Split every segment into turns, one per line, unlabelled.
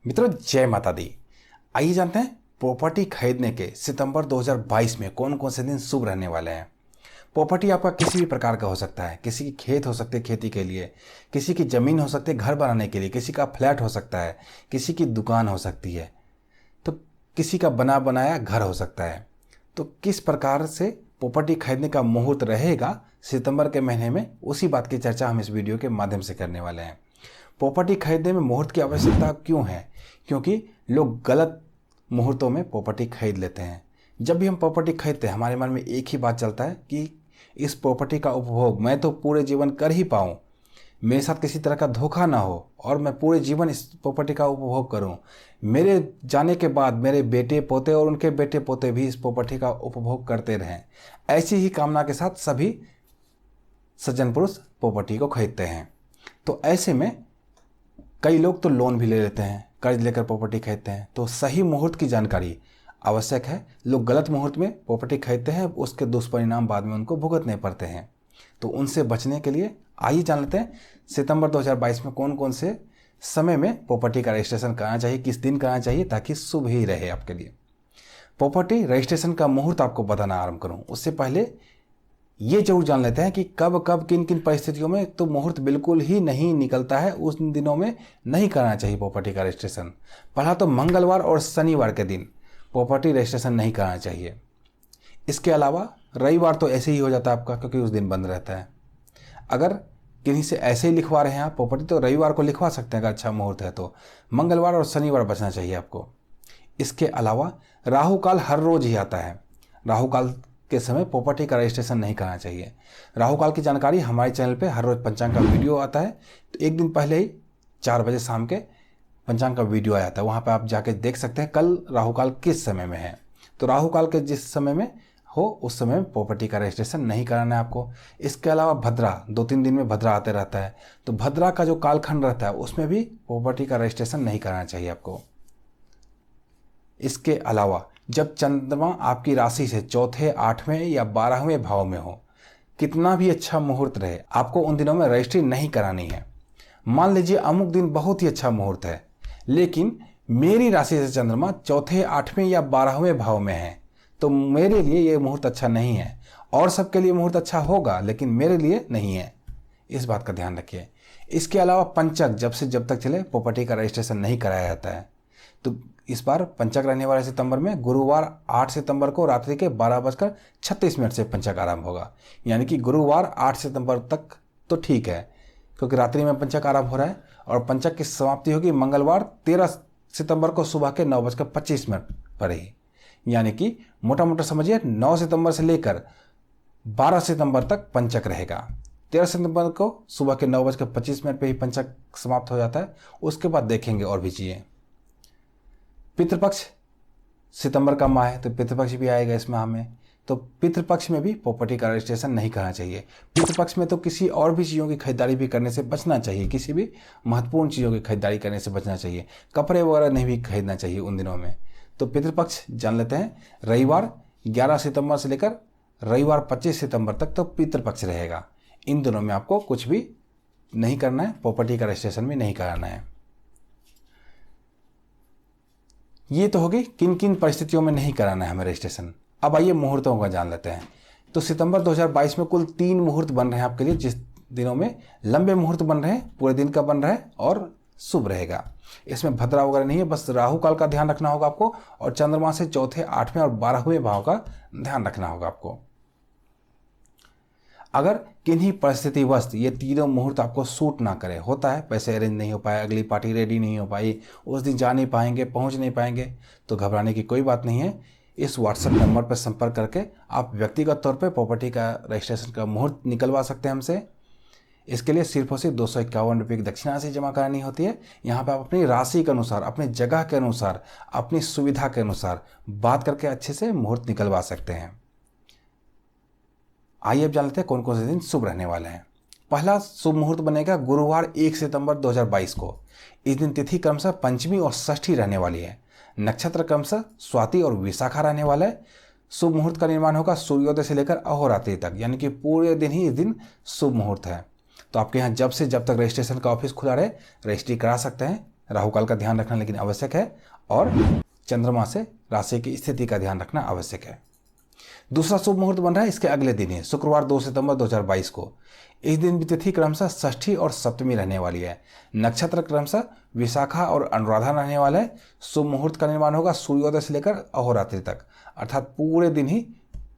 मित्रों, जय माता दी। आइए जानते हैं प्रॉपर्टी खरीदने के सितंबर 2022 में कौन कौन से दिन शुभ रहने वाले हैं। प्रॉपर्टी आपका किसी भी प्रकार का हो सकता है। किसी की खेत हो सकते हैं खेती के लिए, किसी की ज़मीन हो सकती है घर बनाने के लिए, किसी का फ्लैट हो सकता है, किसी की दुकान हो सकती है, तो किसी का बना बनाया घर हो सकता है। तो किस प्रकार से प्रॉपर्टी खरीदने का मुहूर्त रहेगा सितंबर के महीने में, उसी बात की चर्चा हम इस वीडियो के माध्यम से करने वाले हैं। प्रॉपर्टी खरीदने में मुहूर्त की आवश्यकता क्यों है? क्योंकि लोग गलत मुहूर्तों में प्रॉपर्टी खरीद लेते हैं। जब भी हम प्रॉपर्टी खरीदते हैं हमारे मन में एक ही बात चलता है कि इस प्रॉपर्टी का उपभोग मैं तो पूरे जीवन कर ही पाऊँ, मेरे साथ किसी तरह का धोखा ना हो और मैं पूरे जीवन इस प्रॉपर्टी का उपभोग करूं। मेरे जाने के बाद मेरे बेटे पोते और उनके बेटे पोते भी इस प्रॉपर्टी का उपभोग करते रहें। ऐसी ही कामना के साथ सभी सज्जन पुरुष प्रॉपर्टी को खरीदते हैं। तो ऐसे में कई लोग तो लोन भी ले लेते हैं, कर्ज लेकर प्रॉपर्टी खरीदते हैं। तो सही मुहूर्त की जानकारी आवश्यक है। लोग गलत मुहूर्त में प्रॉपर्टी खरीदते हैं, उसके दुष्परिणाम बाद में उनको भुगतने पड़ते हैं। तो उनसे बचने के लिए आइए जान लेते हैं सितंबर 2022 में कौन कौन से समय में प्रॉपर्टी का रजिस्ट्रेशन कराना चाहिए, किस दिन कराना चाहिए ताकि शुभ ही रहे आपके लिए। प्रॉपर्टी रजिस्ट्रेशन का मुहूर्त आपको बताना आरंभ करूं उससे पहले ये जरूर जान लेते हैं कि कब कब किन किन परिस्थितियों में तो मुहूर्त बिल्कुल ही नहीं निकलता है, उस दिनों में नहीं करना चाहिए प्रॉपर्टी का रजिस्ट्रेशन। पहला तो मंगलवार और शनिवार के दिन प्रॉपर्टी रजिस्ट्रेशन नहीं कराना चाहिए। इसके अलावा रविवार तो ऐसे ही हो जाता है आपका, क्योंकि उस दिन बंद रहता है। अगर किन्हीं से ऐसे ही लिखवा रहे हैं आप प्रॉपर्टी तो रविवार को लिखवा सकते हैं अगर अच्छा मुहूर्त है तो। मंगलवार और शनिवार बचना चाहिए आपको। इसके अलावा राहु काल हर रोज ही आता है। राहु काल के समय प्रॉपर्टी का रजिस्ट्रेशन नहीं करना चाहिए। राहु काल की जानकारी हमारे चैनल पे हर रोज पंचांग का वीडियो आता है। तो एक दिन पहले ही 4 बजे शाम के पंचांग का वीडियो आया था, वहाँ पे आप जाके देख सकते हैं कल राहु काल किस समय में है। तो राहु काल के जिस समय में हो उस समय में प्रॉपर्टी का रजिस्ट्रेशन नहीं कराना है आपको। इसके अलावा भद्रा 2-3 दिन में भद्रा आते रहता है, तो भद्रा का जो कालखंड रहता है उसमें भी प्रॉपर्टी का रजिस्ट्रेशन नहीं कराना चाहिए आपको। इसके अलावा जब चंद्रमा आपकी राशि से चौथे, 8वें या 12वें भाव में हो, कितना भी अच्छा मुहूर्त रहे, आपको उन दिनों में रजिस्ट्री नहीं करानी है। मान लीजिए अमुक दिन बहुत ही अच्छा मुहूर्त है, लेकिन मेरी राशि से चंद्रमा चौथे, 8वें या 12वें भाव में है, तो मेरे लिए ये मुहूर्त अच्छा नहीं है। और सबके लिए मुहूर्त अच्छा होगा लेकिन मेरे लिए नहीं है, इस बात का ध्यान रखिए। इसके अलावा पंचक जब से जब तक चले प्रॉपर्टी का रजिस्ट्रेशन नहीं कराया जाता है। तो इस बार पंचक रहने वाले सितंबर में गुरुवार 8 सितंबर को रात्रि के 12:36 से पंचक आरंभ होगा। यानी कि गुरुवार 8 सितंबर तक तो ठीक है, क्योंकि रात्रि में पंचक आरंभ हो रहा है। और पंचक की समाप्ति होगी मंगलवार 13 सितंबर को सुबह के 9:25 पर ही। यानी कि मोटा मोटा समझिए 9 सितंबर से लेकर 12 सितंबर तक पंचक रहेगा। 13 सितंबर को सुबह के 9:25 पर ही पंचक समाप्त हो जाता है। उसके बाद देखेंगे और भी चीज़ें। पितृपक्ष सितंबर का माह है तो पितृपक्ष भी आएगा इस माह में। तो पितृपक्ष में भी प्रॉपर्टी का रजिस्ट्रेशन नहीं करना चाहिए। पितृपक्ष में तो किसी और भी चीज़ों की खरीदारी भी करने से बचना चाहिए, किसी भी महत्वपूर्ण चीज़ों की खरीदारी करने से बचना चाहिए। कपड़े वगैरह नहीं भी खरीदना चाहिए उन दिनों में। तो पितृपक्ष जान लेते हैं, रविवार 11 सितंबर से लेकर रविवार 25 सितंबर तक तो पितृपक्ष रहेगा। इन दिनों में आपको कुछ भी नहीं करना है, प्रॉपर्टी का रजिस्ट्रेशन भी नहीं कराना है। ये तो होगी किन किन परिस्थितियों में नहीं कराना है हमें रजिस्ट्रेशन। अब आइए मुहूर्तों का जान लेते हैं। तो सितंबर 2022 में कुल 3 मुहूर्त बन रहे हैं आपके लिए, जिस दिनों में लंबे मुहूर्त बन रहे हैं, पूरे दिन का बन रहा है और शुभ रहेगा। इसमें भद्रा वगैरह नहीं है, बस राहु काल का ध्यान रखना होगा आपको और चंद्रमा से चौथे, 8वें और 12वें भाव का ध्यान रखना होगा आपको। अगर किन्हीं परिस्थितिवश ये तीनों मुहूर्त आपको सूट ना करे, होता है पैसे अरेंज नहीं हो पाए, अगली पार्टी रेडी नहीं हो पाई, उस दिन जा नहीं पाएंगे, पहुंच नहीं पाएंगे, तो घबराने की कोई बात नहीं है। इस व्हाट्सएप नंबर पर संपर्क करके आप व्यक्तिगत तौर पे प्रॉपर्टी का रजिस्ट्रेशन का मुहूर्त निकलवा सकते हैं हमसे। इसके लिए सिर्फ और सिर्फ 251 रुपये की दक्षिणा राशि जमा करानी होती है। यहाँ पे आप अपनी राशि के अनुसार, अपनी जगह के अनुसार, अपनी सुविधा के अनुसार बात करके अच्छे से मुहूर्त निकलवा सकते हैं। आइए अब जान लेते हैं कौन कौन से दिन शुभ रहने वाले हैं। पहला शुभ मुहूर्त बनेगा गुरुवार 1 सितंबर 2022 को। इस दिन तिथि क्रमशः पंचमी और षष्ठी रहने वाली है। नक्षत्र क्रमशः स्वाति और विशाखा रहने वाला है। शुभ मुहूर्त का निर्माण होगा सूर्योदय से लेकर अहोरात्रि तक, यानी कि पूरे दिन ही इस दिन शुभ मुहूर्त है। तो आपके यहाँ जब से जब तक रजिस्ट्रेशन का ऑफिस खुला रहे रजिस्ट्री करा सकते हैं। राहु काल का ध्यान रखना लेकिन आवश्यक है, और चंद्रमा से राशि की स्थिति का ध्यान रखना आवश्यक है। दूसरा शुभ मुहूर्त बन रहा है इसके अगले दिन ही, शुक्रवार 2 सितंबर 2022 को। इस दिन की तिथि क्रमशः षष्ठी और सप्तमी रहने वाली है। नक्षत्र क्रमशः विशाखा और अनुराधा रहने वाला है। शुभ मुहूर्त का निर्माण होगा सूर्योदय से लेकर अहोरात्रि तक, अर्थात पूरे दिन ही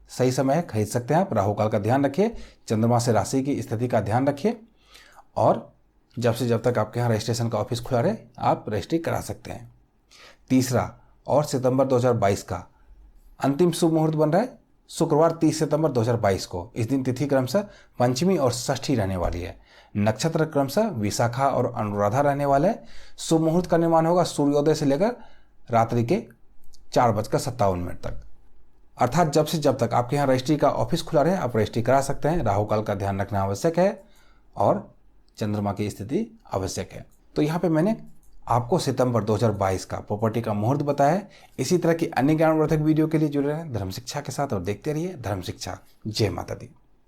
सही समय है, खरीद सकते हैं आप। राहु काल का ध्यान रखिए, चंद्रमा से राशि की स्थिति का ध्यान रखिए, और जब तक आपके यहाँ रजिस्ट्रेशन का ऑफिस खुला रहे आप रजिस्ट्री करा सकते हैं। तीसरा और सितंबर 2022 का अंतिम शुभ मुहूर्त बन रहा है शुक्रवार 30 सितंबर 2022 को। इस दिन तिथि क्रमशः पंचमी और षष्ठी रहने वाली है। नक्षत्र क्रमशः विशाखा और अनुराधा रहने वाला है। शुभ मुहूर्त का निर्माण होगा सूर्योदय से लेकर रात्रि के 4:57 तक, अर्थात जब तक आपके यहाँ रजिस्ट्री का ऑफिस खुला रहे आप रजिस्ट्री करा सकते हैं। राहु काल का ध्यान रखना आवश्यक है और चंद्रमा की स्थिति आवश्यक है। तो यहाँ पे मैंने आपको सितंबर 2022 का प्रॉपर्टी का मुहूर्त बताया है। इसी तरह की अन्य ज्ञानवर्धक वीडियो के लिए जुड़े रहें धर्म शिक्षा के साथ और देखते रहिए धर्म शिक्षा। जय माता दी।